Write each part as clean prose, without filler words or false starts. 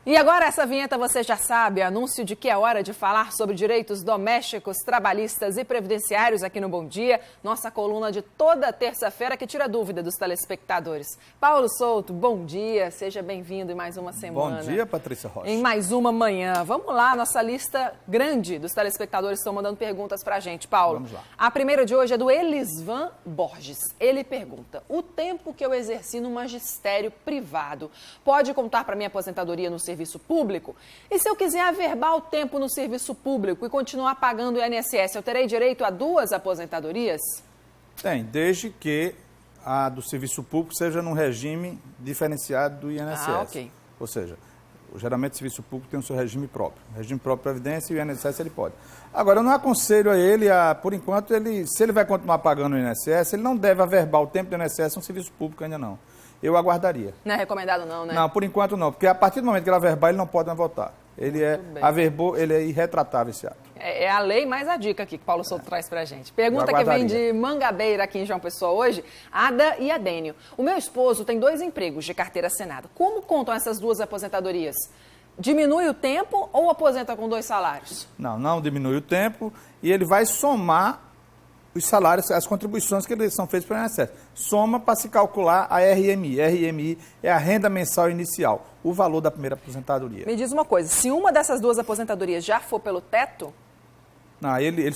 E agora essa vinheta você já sabe, anúncio de que é hora de falar sobre direitos domésticos, trabalhistas e previdenciários aqui no Bom Dia, nossa coluna de toda terça-feira que tira dúvida dos telespectadores. Paulo Souto, bom dia, seja bem-vindo em mais uma semana. Bom dia, Patrícia Rocha. Em mais uma manhã. Vamos lá, nossa lista grande dos telespectadores estão mandando perguntas pra gente, Paulo. Vamos lá. A primeira de hoje é do Elisvan Borges. Ele pergunta: o tempo que eu exerci no magistério privado pode contar para minha aposentadoria no serviço público? E se eu quiser averbar o tempo no serviço público e continuar pagando o INSS, eu terei direito a 2 aposentadorias? Tem, desde que a do serviço público seja num regime diferenciado do INSS. Ah, ok. Ou seja, geralmente o serviço público tem o seu regime próprio. Regime próprio de previdência e o INSS ele pode. Agora, eu não aconselho a ele, por enquanto, se ele vai continuar pagando o INSS, ele não deve averbar o tempo do INSS no serviço público ainda não. Eu aguardaria. Não é recomendado não, né? Não, por enquanto não, porque a partir do momento que ele averbar, ele não pode mais votar. Ele averbou, ele é irretratável esse ato. É a lei mais a dica aqui que Paulo Souto traz pra gente. Pergunta que vem de Mangabeira aqui em João Pessoa hoje, Ada e Adênio. O meu esposo tem 2 empregos de carteira assinada. Como contam essas 2 aposentadorias? Diminui o tempo ou aposenta com 2 salários? Não diminui o tempo e ele vai somar os salários, as contribuições que eles são feitas pelo INSS. Soma para se calcular a RMI. RMI é a renda mensal inicial, o valor da primeira aposentadoria. Me diz uma coisa, se uma dessas 2 aposentadorias já for pelo teto... Não, ele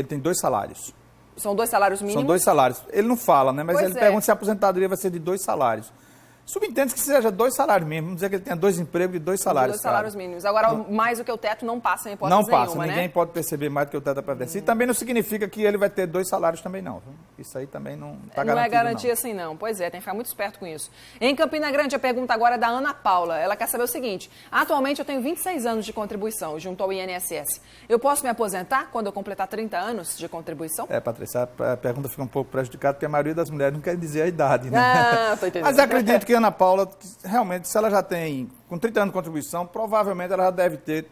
tem 2 salários. São 2 salários mínimos? São 2 salários. Ele não fala, né? Mas Pois ele pergunta se a aposentadoria vai ser de 2 salários. Subentende que seja 2 salários mínimos. Vamos dizer que ele tenha 2 empregos de 2 salários. 2 salários mínimos. Agora, mais do que o teto não passa em hipótese nenhuma. Não passa, nenhuma, ninguém né? pode perceber mais do que o teto da Previdência. E também não significa que ele vai ter 2 salários também, não. Isso aí também não está garantido, não é garantia assim, não. Pois é, tem que ficar muito esperto com isso. Em Campina Grande, a pergunta agora é da Ana Paula. Ela quer saber o seguinte: atualmente eu tenho 26 anos de contribuição junto ao INSS. Eu posso me aposentar quando eu completar 30 anos de contribuição? Patrícia, a pergunta fica um pouco prejudicada, porque a maioria das mulheres não quer dizer a idade, né? Ah, tô entendendo. Mas acredito que a Ana Paula, realmente, se ela já tem, com 30 anos de contribuição, provavelmente ela já deve ter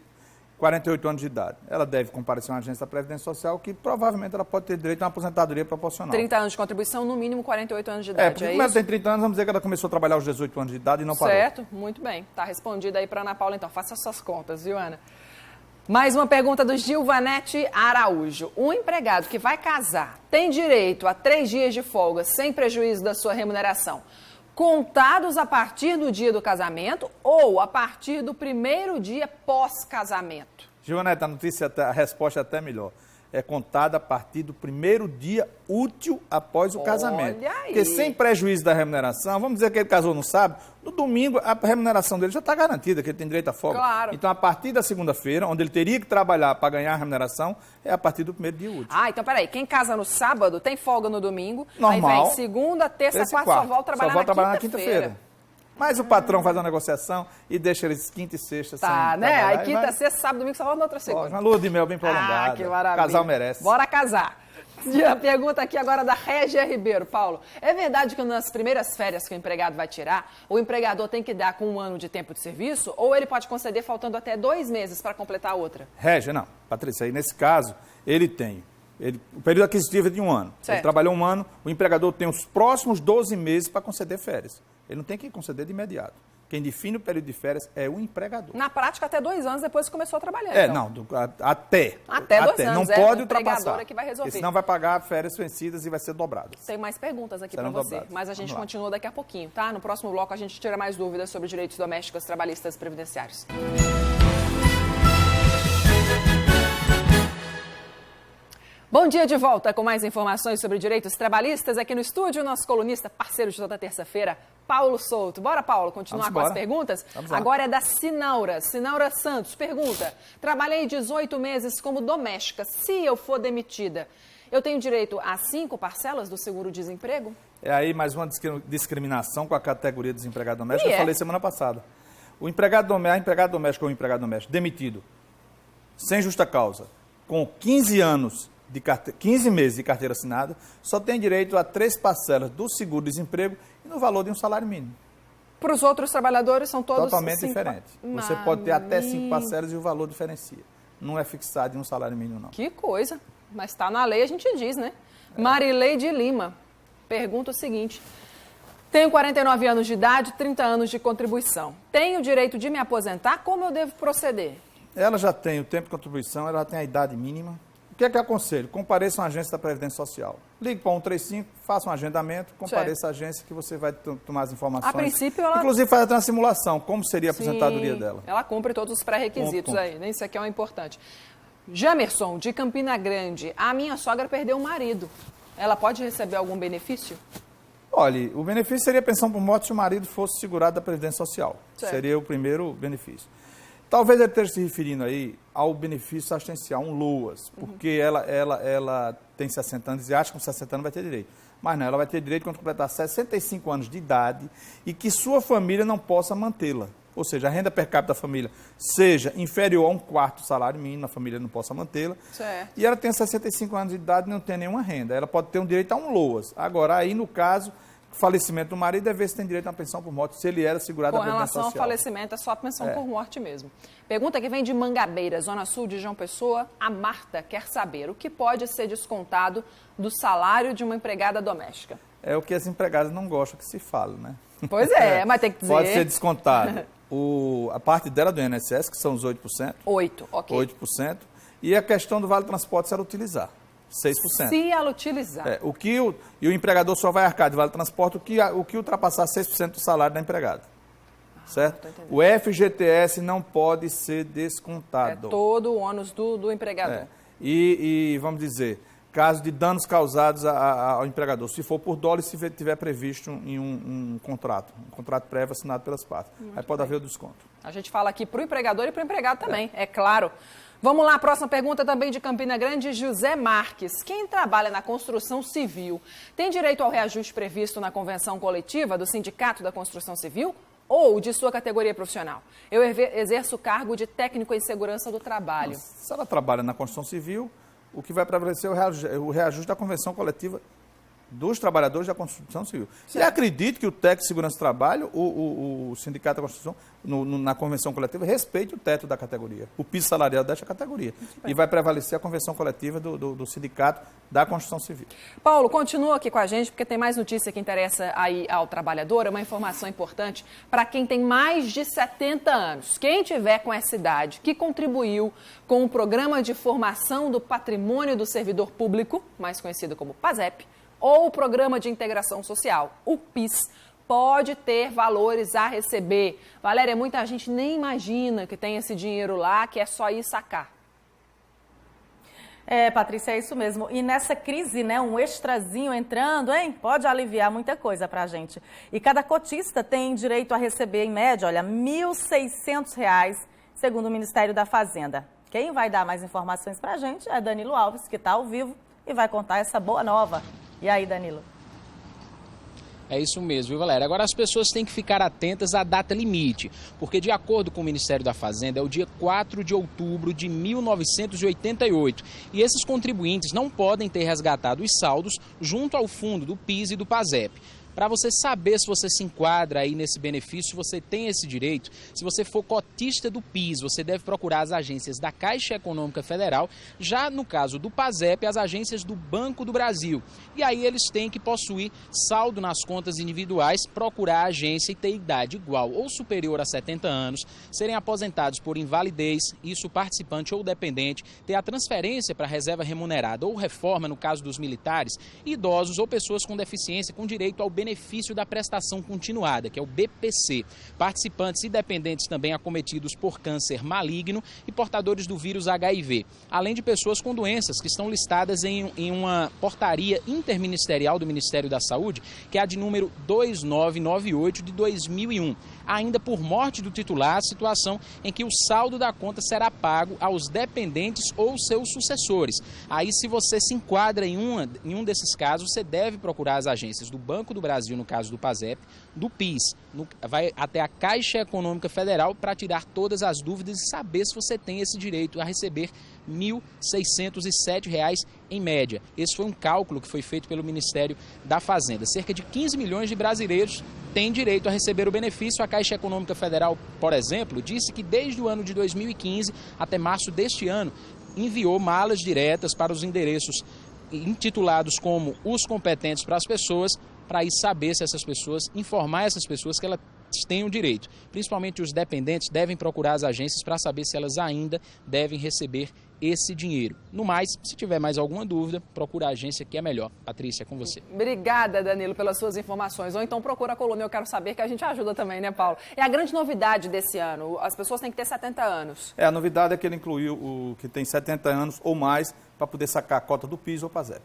48 anos de idade. Ela deve comparecer a uma agência da Previdência Social, que provavelmente ela pode ter direito a uma aposentadoria proporcional. 30 anos de contribuição, no mínimo 48 anos de idade, porque como ela tem 30 anos, vamos dizer que ela começou a trabalhar aos 18 anos de idade e não parou. Certo, muito bem. Tá respondido aí para Ana Paula, então. Faça as suas contas, viu, Ana? Mais uma pergunta do Gilvanete Araújo. Um empregado que vai casar tem direito a 3 dias de folga sem prejuízo da sua remuneração, contados a partir do dia do casamento ou a partir do primeiro dia pós-casamento? Gilvanete, a resposta é até melhor. É contada a partir do primeiro dia útil após o casamento. Olha aí. Porque sem prejuízo da remuneração, vamos dizer que ele casou no sábado, no domingo a remuneração dele já está garantida, que ele tem direito à folga. Claro. Então, a partir da segunda-feira, onde ele teria que trabalhar para ganhar a remuneração, é a partir do primeiro dia útil. Ah, então peraí, quem casa no sábado tem folga no domingo, normal, aí vem segunda, terça, quarta, só volta trabalhar na quinta-feira. Mas o patrão faz uma negociação e deixa eles quinta e sexta sem né? Aí quinta, sexta, sábado, domingo, só volta na outra segunda. Uma lua de mel bem prolongada. Ah, que maravilha. O casal merece. Bora casar. E a pergunta aqui agora da Régia Ribeiro. Paulo, é verdade que nas primeiras férias que o empregado vai tirar, o empregador tem que dar com 1 ano de tempo de serviço ou ele pode conceder faltando até 2 meses para completar a outra? Régia, não. Patrícia, aí nesse caso, ele tem... o período aquisitivo é de 1 ano. Certo. Ele trabalhou 1 ano, o empregador tem os próximos 12 meses para conceder férias. Ele não tem que conceder de imediato. Quem define o período de férias é o empregador. Na prática, até 2 anos depois que começou a trabalhar. Até 2 anos. Não pode ultrapassar. Que vai resolver. Porque senão vai pagar férias vencidas e vai ser dobrado. Tem mais perguntas aqui para você, mas a gente continua daqui a pouquinho, tá? No próximo bloco a gente tira mais dúvidas sobre direitos domésticos, trabalhistas e previdenciários. Bom dia de volta com mais informações sobre direitos trabalhistas aqui no estúdio, nosso colunista parceiro de toda terça-feira, Paulo Souto. Bora, Paulo, continuar com as perguntas? Agora é da Sinaura. Sinaura Santos pergunta: trabalhei 18 meses como doméstica. Se eu for demitida, eu tenho direito a 5 parcelas do seguro-desemprego? É aí mais uma discriminação com a categoria desempregado doméstico. Eu falei semana passada. A empregado doméstico ou empregado doméstico demitido sem justa causa, com 15 meses de carteira assinada, só tem direito a 3 parcelas do seguro-desemprego e no valor de um salário mínimo. Para os outros trabalhadores são todos totalmente diferente. Você pode ter até 5 parcelas e o valor diferencia. Não é fixado em um salário mínimo, não. Que coisa. Mas está na lei, a gente diz, né? Marilei de Lima pergunta o seguinte: Tenho 49 anos de idade, 30 anos de contribuição. Tenho o direito de me aposentar? Como eu devo proceder? Ela já tem o tempo de contribuição, ela já tem a idade mínima. O que é que eu aconselho? Compareça à agência da Previdência Social. Ligue para 135, faça um agendamento, compareça à agência que você vai tomar as informações. A princípio, ela... Inclusive, faz até uma simulação, como seria a aposentadoria dela. Ela cumpre todos os pré-requisitos aí, né? Isso aqui é o importante. Jamerson, de Campina Grande, a minha sogra perdeu um marido. Ela pode receber algum benefício? Olha, o benefício seria a pensão por morte se o marido fosse segurado da Previdência Social. Certo. Seria o primeiro benefício. Talvez ele esteja se referindo aí ao benefício assistencial, um LOAS, porque ela tem 60 anos e acha que com 60 anos vai ter direito. Mas não, ela vai ter direito quando completar 65 anos de idade e que sua família não possa mantê-la. Ou seja, a renda per capita da família seja inferior a 1/4 do salário mínimo, a família não possa mantê-la. E ela tem 65 anos de idade e não tem nenhuma renda. Ela pode ter um direito a um LOAS. Agora, aí no caso, falecimento do marido, é ver se tem direito a uma pensão por morte, se ele era segurado da Previdência Social. Com relação ao falecimento, é só a pensão por morte mesmo. Pergunta que vem de Mangabeira, Zona Sul de João Pessoa. A Marta quer saber o que pode ser descontado do salário de uma empregada doméstica. É o que as empregadas não gostam que se fale, né? Pois é, mas tem que dizer... Pode ser descontado a parte dela do INSS, que são os 8%. 8, ok. 8%. E a questão do Vale Transporte, se ela utilizar. 6%. Se ela utilizar. E o empregador só vai arcar de Vale Transporte o que ultrapassar 6% do salário da empregada. Certo? O FGTS não pode ser descontado. É todo o ônus do empregador. E vamos dizer, caso de danos causados ao empregador, se for por dólar e se tiver previsto em um contrato prévio assinado pelas partes. Aí pode haver o desconto. A gente fala aqui para o empregador e para o empregado também, é claro. Vamos lá, próxima pergunta também de Campina Grande, José Marques. Quem trabalha na construção civil tem direito ao reajuste previsto na convenção coletiva do Sindicato da Construção Civil ou de sua categoria profissional? Eu exerço o cargo de técnico em segurança do trabalho. Se ela trabalha na construção civil, o que vai prevalecer é o reajuste da convenção coletiva dos trabalhadores da construção civil. E acredito que o técnico de segurança do trabalho, o Sindicato da Construção, na convenção coletiva, respeite o teto da categoria, o piso salarial desta categoria. E vai prevalecer a convenção coletiva do Sindicato da Construção Civil. Paulo, continua aqui com a gente, porque tem mais notícia que interessa aí ao trabalhador, é uma informação importante para quem tem mais de 70 anos. Quem tiver com essa idade, que contribuiu com o Programa de Formação do Patrimônio do Servidor Público, mais conhecido como PASEP, ou o Programa de Integração Social, o PIS, pode ter valores a receber. Valéria, muita gente nem imagina que tem esse dinheiro lá, que é só ir sacar. Patrícia, é isso mesmo. E nessa crise, né, um extrazinho entrando, hein, pode aliviar muita coisa pra gente. E cada cotista tem direito a receber, em média, olha, R$ 1.600, segundo o Ministério da Fazenda. Quem vai dar mais informações pra gente é Danilo Alves, que está ao vivo e vai contar essa boa nova. E aí, Danilo? É isso mesmo, viu, Valéria? Agora as pessoas têm que ficar atentas à data limite, porque de acordo com o Ministério da Fazenda, é o dia 4 de outubro de 1988. E esses contribuintes não podem ter resgatado os saldos junto ao fundo do PIS e do PASEP. Para você saber se você se enquadra aí nesse benefício, se você tem esse direito, se você for cotista do PIS, você deve procurar as agências da Caixa Econômica Federal, já no caso do PASEP, as agências do Banco do Brasil. E aí eles têm que possuir saldo nas contas individuais, procurar a agência e ter idade igual ou superior a 70 anos, serem aposentados por invalidez, isso participante ou dependente, ter a transferência para reserva remunerada ou reforma no caso dos militares, idosos ou pessoas com deficiência com direito ao benefício da prestação continuada, que é o BPC. Participantes e dependentes também acometidos por câncer maligno e portadores do vírus HIV, além de pessoas com doenças que estão listadas em uma portaria interministerial do Ministério da Saúde, que é a de número 2998 de 2001. Ainda por morte do titular, a situação em que o saldo da conta será pago aos dependentes ou seus sucessores. Aí, se você se enquadra em um desses casos, você deve procurar as agências do Banco do Brasil, no caso do PASEP, do PIS, vai até a Caixa Econômica Federal para tirar todas as dúvidas e saber se você tem esse direito a receber R$ 1.607 em média. Esse foi um cálculo que foi feito pelo Ministério da Fazenda. Cerca de 15 milhões de brasileiros têm direito a receber o benefício. A Caixa Econômica Federal, por exemplo, disse que desde o ano de 2015 até março deste ano, enviou malas diretas para os endereços intitulados como os competentes para as pessoas, para aí saber se essas pessoas, informar essas pessoas que elas têm o direito. Principalmente os dependentes devem procurar as agências para saber se elas ainda devem receber esse dinheiro. No mais, se tiver mais alguma dúvida, procura a agência que é melhor. Patrícia, é com você. Obrigada, Danilo, pelas suas informações. Ou então procura a coluna Eu Quero Saber, que a gente ajuda também, né, Paulo? É a grande novidade desse ano. As pessoas têm que ter 70 anos. A novidade é que ele incluiu o que tem 70 anos ou mais para poder sacar a cota do PIS ou PASEP.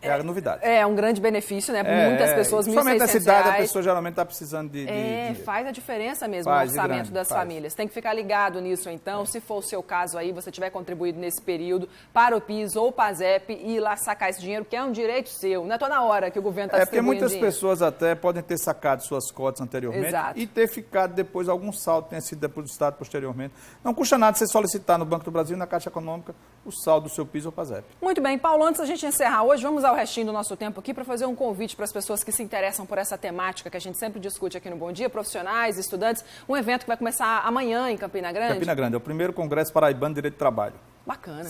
É a novidade. É um grande benefício, né? Para muitas pessoas, R$ 1.600. Somente nessa idade, a pessoa geralmente está precisando de dinheiro. Faz a diferença mesmo no orçamento das famílias. Tem que ficar ligado nisso, então. Se for o seu caso aí, você tiver contribuído nesse período para o PIS ou o PASEP e ir lá sacar esse dinheiro, que é um direito seu. Não é toda hora que o governo está distribuindo porque muitas pessoas até podem ter sacado suas cotas anteriormente. Exato. E ter ficado depois algum saldo tenha sido depositado posteriormente. Não custa nada você solicitar no Banco do Brasil, na Caixa Econômica, o saldo do seu PIS ou PASEP. Muito bem, Paulo, antes da gente encerrar hoje, vamos ao restinho do nosso tempo aqui para fazer um convite para as pessoas que se interessam por essa temática que a gente sempre discute aqui no Bom Dia, profissionais, estudantes, um evento que vai começar amanhã em Campina Grande. Campina Grande, é o primeiro Congresso Paraibano de Direito do Trabalho. Bacana.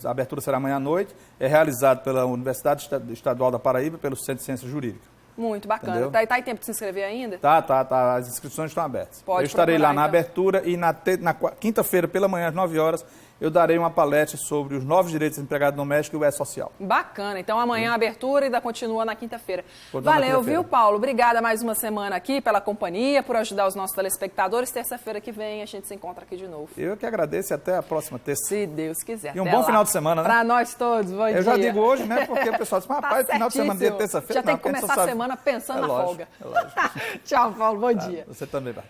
A abertura será amanhã à noite, é realizado pela Universidade Estadual da Paraíba, pelo Centro de Ciência Jurídica. Muito bacana. Tá em tempo de se inscrever ainda? Tá. As inscrições estão abertas. Eu estarei lá na abertura e na quinta-feira, pela manhã, às 9 horas, eu darei uma palestra sobre os novos direitos do empregado doméstico e o E-Social. Bacana. Então, amanhã a abertura e ainda continua na quinta-feira. Valeu, viu, Paulo? Obrigada mais uma semana aqui pela companhia, por ajudar os nossos telespectadores. Terça-feira que vem a gente se encontra aqui de novo. Eu que agradeço e até a próxima terça. Se Deus quiser. E um bom final de semana, né? Para nós todos, bom dia. Eu já digo hoje, né? Porque o pessoal diz, rapaz, final de semana, dia de terça-feira. Já tem que começar a semana pensando na folga. É lógico. Tchau, Paulo. Bom dia. Você também, Bart.